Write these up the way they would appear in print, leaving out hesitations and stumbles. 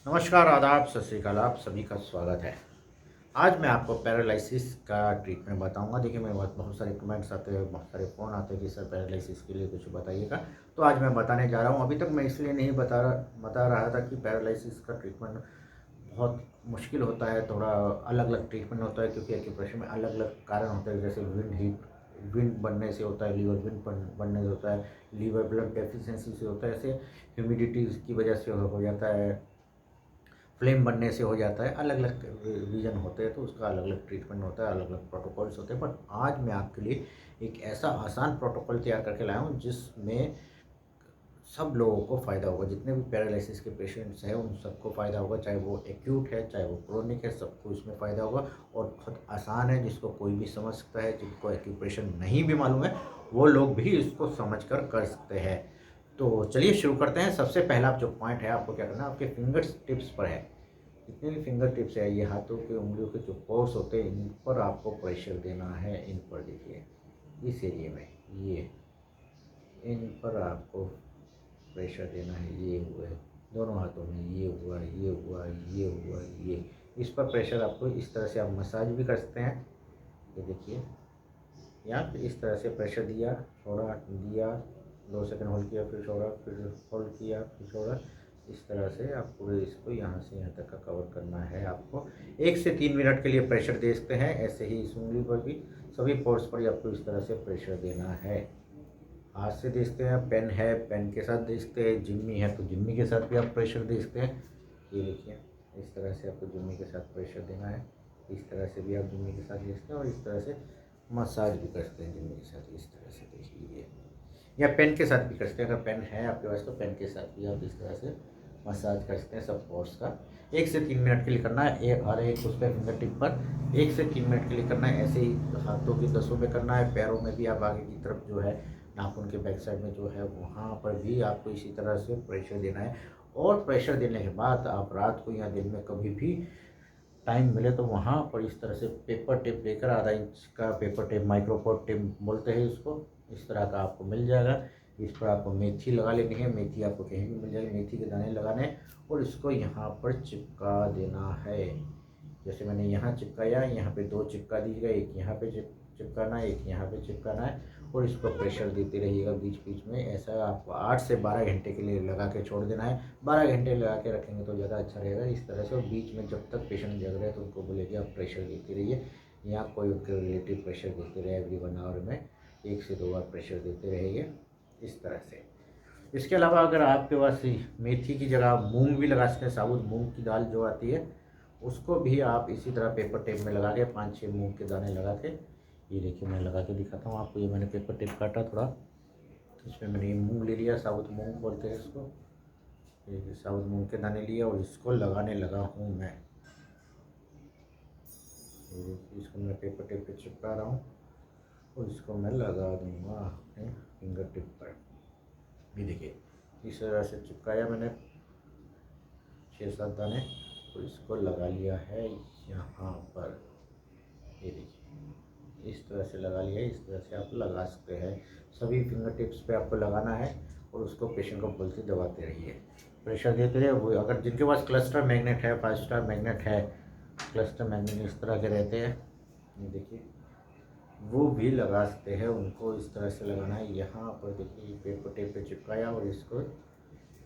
नमस्कार, आदाब, सत श्री अकाल, आप सभी का स्वागत है। आज मैं आपको पैरालिसिस का ट्रीटमेंट बताऊंगा। देखिए, मेरे पास बहुत सारे कमेंट्स आते हैं, बहुत सारे फ़ोन आते हैं कि सर पैरालिसिस के लिए कुछ बताइएगा। तो आज मैं बताने जा रहा हूं। अभी तक मैं इसलिए नहीं बता रहा था कि पैरालिसिस का ट्रीटमेंट बहुत मुश्किल होता है, थोड़ा अलग अलग ट्रीटमेंट होता है, क्योंकि एक्यूप्रेशर में अलग अलग कारण होते हैं। जैसे विंड बनने से होता है, लीवर विंड बनने से होता है, लीवर ब्लड डेफिशिएंसी से होता है, ऐसे ह्यूमिडिटी की वजह से हो जाता है, फ्लेम बनने से हो जाता है। अलग अलग रीजन होते हैं, तो उसका अलग अलग ट्रीटमेंट होता है, अलग अलग प्रोटोकॉल्स होते हैं। बट आज मैं आपके लिए एक ऐसा आसान प्रोटोकॉल तैयार करके लाया हूँ जिसमें सब लोगों को फ़ायदा होगा। जितने भी पैरालिसिस के पेशेंट्स हैं उन सबको फ़ायदा होगा, चाहे वो एक्यूट है चाहे वो क्रोनिक है, सबको इसमें फ़ायदा होगा। और बहुत आसान है, जिसको कोई भी समझ सकता है। जिनको एक्यूप्रेशर नहीं भी मालूम है वो लोग भी इसको समझ कर सकते हैं। तो चलिए शुरू करते हैं। सबसे पहला जो पॉइंट है, आपको क्या करना है, आपके फिंगर्स टिप्स पर है। जितने भी फिंगर टिप्स है, ये हाथों के उंगलियों के जो पोर्स होते हैं, इन पर आपको प्रेशर देना है। इन पर देखिए, इस एरिया में, ये इन पर आपको प्रेशर देना है। ये हुआ है दोनों हाथों में, ये हुआ, ये हुआ, ये हुआ, ये इस पर प्रेशर आपको इस तरह से आप मसाज भी कर सकते हैं। ये देखिए, यहाँ पे इस तरह से प्रेशर दिया, छोड़ा, दिया, 2 सेकंड होल्ड किया, फिर छोड़ा, फिर होल्ड किया, फिर छोड़ा। इस तरह से आप पूरे इसको यहाँ से यहाँ तक का कवर करना है। आपको 1 से 3 मिनट के लिए प्रेशर दे सकते हैं। ऐसे ही इस उंगली पर भी, सभी पोर्ट्स पर ही आपको इस तरह से प्रेशर देना है। हाथ से दे सकते हैं, पेन है पेन के साथ दे सकते हैं, जिम्मी है तो जिम्मी के साथ भी आप प्रेशर दे सकते हैं। ये देखिए, इस तरह से आपको जिम्मी के साथ प्रेशर देना है। इस तरह से भी आप जिम्मी के साथ दे सकते हैं, और इस तरह से मसाज भी कर सकते हैं जिम्मी के साथ। इस तरह से देखिए, या पेन के साथ भी कर सकते हैं। अगर पेन है आपके पास तो पेन के साथ भी आप इस तरह से मसाज कर सकते हैं सब पोर्ट्स का। 1 से 3 मिनट के लिए करना है। एक उस पर फिंगर टिप पर 1 से 3 मिनट के लिए करना है। ऐसे ही हाथों की दसों में करना है, पैरों में भी आप आगे की तरफ जो है नाखून के बैक साइड में जो है वहाँ पर भी आपको इसी तरह से प्रेशर देना है। और प्रेशर देने के बाद आप रात को या दिन में कभी भी टाइम मिले तो वहाँ पर इस तरह से पेपर टेप लेकर, आधा इंच का पेपर टेप, माइक्रोपोर टेप बोलते हैं इसको, इस तरह का आपको मिल जाएगा। इस पर आपको मेथी लगा लेनी है। मेथी आपको कहीं भी मिल जाएगी, मेथी के दाने लगाने हैं, और इसको यहाँ पर चिपका देना है। जैसे मैंने यहाँ चिपकाया, यहाँ पे 2 चिपका दीजिएगा, एक यहाँ पे चिपकाना है, एक यहाँ पे चिपकाना है, और इसको प्रेशर देते रहिएगा बीच बीच में। ऐसा आपको 8 से 12 घंटे के लिए लगा के छोड़ देना है। 12 घंटे लगा के रखेंगे तो ज़्यादा अच्छा रहेगा इस तरह से। और बीच में जब तक पेशेंट जग रहे हैं तो उनको बोलेगी आप प्रेशर देते रहिए, या कोई उनके रिलेटिव प्रेशर देते रहे। एवरी 1 आवर में 1 से 2 बार प्रेशर देते रहेंगे इस तरह से। इसके अलावा अगर आपके पास मेथी की जगह मूंग भी लगा सकते हैं, साबुत मूंग की दाल जो आती है, उसको भी आप इसी तरह पेपर टेप में लगा के 5-6 मूंग के दाने लगा के, ये देखिए मैं लगा के दिखाता हूँ आपको। ये मैंने पेपर टेप काटा थोड़ा, इसमें मैंने ये मूंग ले लिया, साबुत मूंग बोलते हैं इसको। ये साबुत मूंग के दाने लिए और इसको लगाने लगा हूँ मैं। ये देखिए, इसको मैं पेपर टेप पे चिपका रहा हूँ, और इसको मैं लगा दूँगा अपने फिंगर टिप पर। ये देखिए, इस तरह से चिपकाया मैंने 6-7 दाने, और इसको लगा लिया है यहाँ पर। ये देखिए, इस तरह से लगा लिया है। इस तरह से आप लगा सकते हैं। सभी फिंगर टिप्स पे आपको लगाना है, और उसको पेशेंट को बोलते दबाते रहिए, प्रेशर देते रहिए। वो अगर जिनके पास क्लस्टर मैग्नेट है, 5 स्टार मैग्नेट है, क्लस्टर मैग्नेट इस तरह के रहते हैं, ये देखिए, वो भी लगा सकते हैं। उनको इस तरह से लगाना है। यहाँ पर देखिए, पेपर टेप पे चिपकाया, और इसको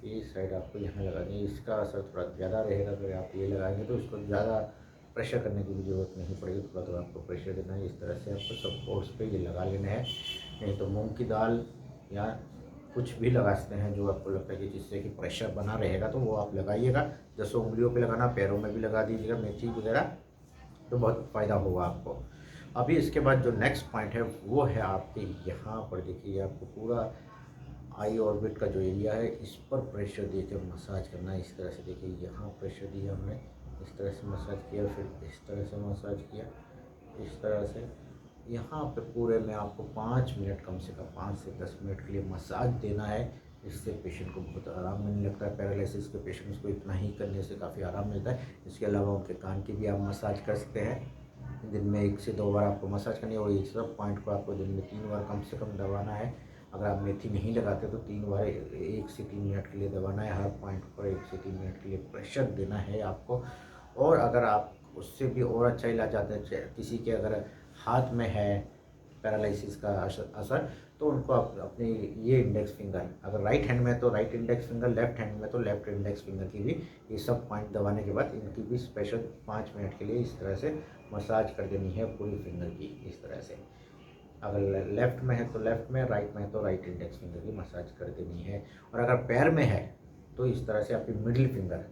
ये साइड आपको यहाँ लगानी है। इसका असर थोड़ा ज़्यादा रहेगा। अगर आप ये लगाएंगे तो इसको ज़्यादा प्रेशर करने की भी ज़रूरत नहीं पड़ेगी, थोड़ा थोड़ा आपको प्रेशर देना है। इस तरह से आपको सब पोर्ट्स पे ये लगा लेना है। नहीं तो मूंग की दाल या कुछ भी लगा सकते हैं जो आपको लगता है कि जिससे कि प्रेशर बना रहेगा, तो वो आप लगाइएगा। 10 उंगलियों पे लगाना, पैरों में भी लगा दीजिएगा मेथी वगैरह, तो बहुत फ़ायदा होगा आपको। अभी इसके बाद जो नेक्स्ट पॉइंट है वो है आपके यहाँ पर। देखिए, आपको पूरा आई ऑर्बिट का जो एरिया है, इस पर प्रेशर देकर मसाज करना है। इस तरह से देखिए, यहाँ प्रेशर दिया हमने, इस तरह से मसाज किया, फिर इस तरह से मसाज किया, इस तरह से। यहाँ पे पूरे में आपको 5 मिनट, कम से कम 5 से 10 मिनट के लिए मसाज देना है। इससे पेशेंट को बहुत आराम मिलने लगता है। पैरालिसिस के पेशेंट्स को इतना ही करने से काफ़ी आराम मिलता है। इसके अलावा उनके कान की भी आप मसाज कर सकते हैं। दिन में 1 से 2 बार आपको मसाज करनी है, और इस सब पॉइंट को आपको दिन में 3 बार कम से कम दबाना है। अगर आप मेथी नहीं लगाते तो 3 बार 1 से 3 मिनट के लिए दबाना है, हर पॉइंट पर 1 से 3 मिनट के लिए प्रेशर देना है आपको। और अगर आप उससे भी और अच्छा इलाज चाहते हैं, किसी के अगर हाथ में है पैरालिसिस का असर, तो उनको अपने ये इंडेक्स फिंगर, अगर राइट हैंड में तो right index finger, left hand में तो लेफ्ट इंडेक्स फिंगर की भी ये सब पॉइंट दबाने के बाद इनकी भी स्पेशल 5 मिनट के लिए इस तरह से मसाज कर देनी है पूरी फिंगर की। इस तरह से अगर लेफ्ट में है तो लेफ्ट में, राइट में है तो राइट इंडेक्स फिंगर की मसाज कर देनी है। और अगर पैर में है तो इस तरह से आपकी मिडिल फिंगर,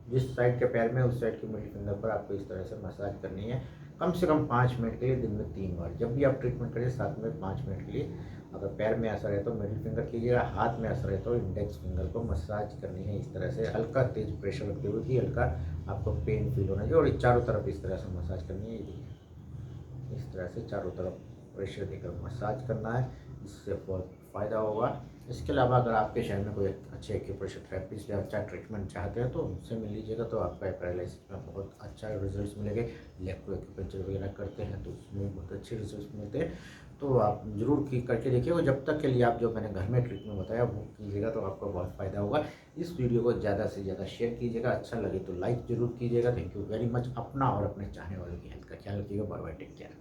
जिस साइड के पैर में उस साइड की मिडिल फिंगर पर आपको इस तरह से मसाज करनी है, कम से कम 5 मिनट के लिए, दिन में 3 बार। जब भी आप ट्रीटमेंट करें साथ में 5 मिनट के लिए, अगर पैर में असर है तो मिडिल फिंगर कीजिएगा, हाथ में असर है तो इंडेक्स फिंगर को मसाज करनी है इस तरह से, हल्का तेज प्रेशर रखते हुए कि हल्का आपको पेन फील होना चाहिए। और चारों तरफ इस तरह से मसाज करनी है, ये देखिए इस तरह से चारों तरफ प्रेशर देकर मसाज करना है, इससे बहुत फ़ायदा होगा। इसके अलावा अगर आपके शहर में कोई अच्छे एक्यूप्रेशर थेरेपिस्ट या अच्छा ट्रीटमेंट चाहते हैं तो उनसे मिल लीजिएगा, तो आपका पैरालिसिस में बहुत अच्छा रिजल्ट मिलेंगे। इलेक्ट्रो एक्यूपंक्चर वगैरह करते हैं तो उसमें बहुत अच्छे रिजल्ट मिलते हैं, तो आप ज़रूर की करके देखिए। और जब तक के लिए आप जो मैंने घर में ट्रीटमेंट बताया वो कीजिएगा तो आपको बहुत फ़ायदा होगा। इस वीडियो को ज़्यादा से ज़्यादा शेयर कीजिएगा, अच्छा लगे तो लाइक ज़रूर कीजिएगा। Thank you very much. अपना और अपने चाहने वालों की हेल्थ का ख्याल रखिएगा। Bye bye, take care.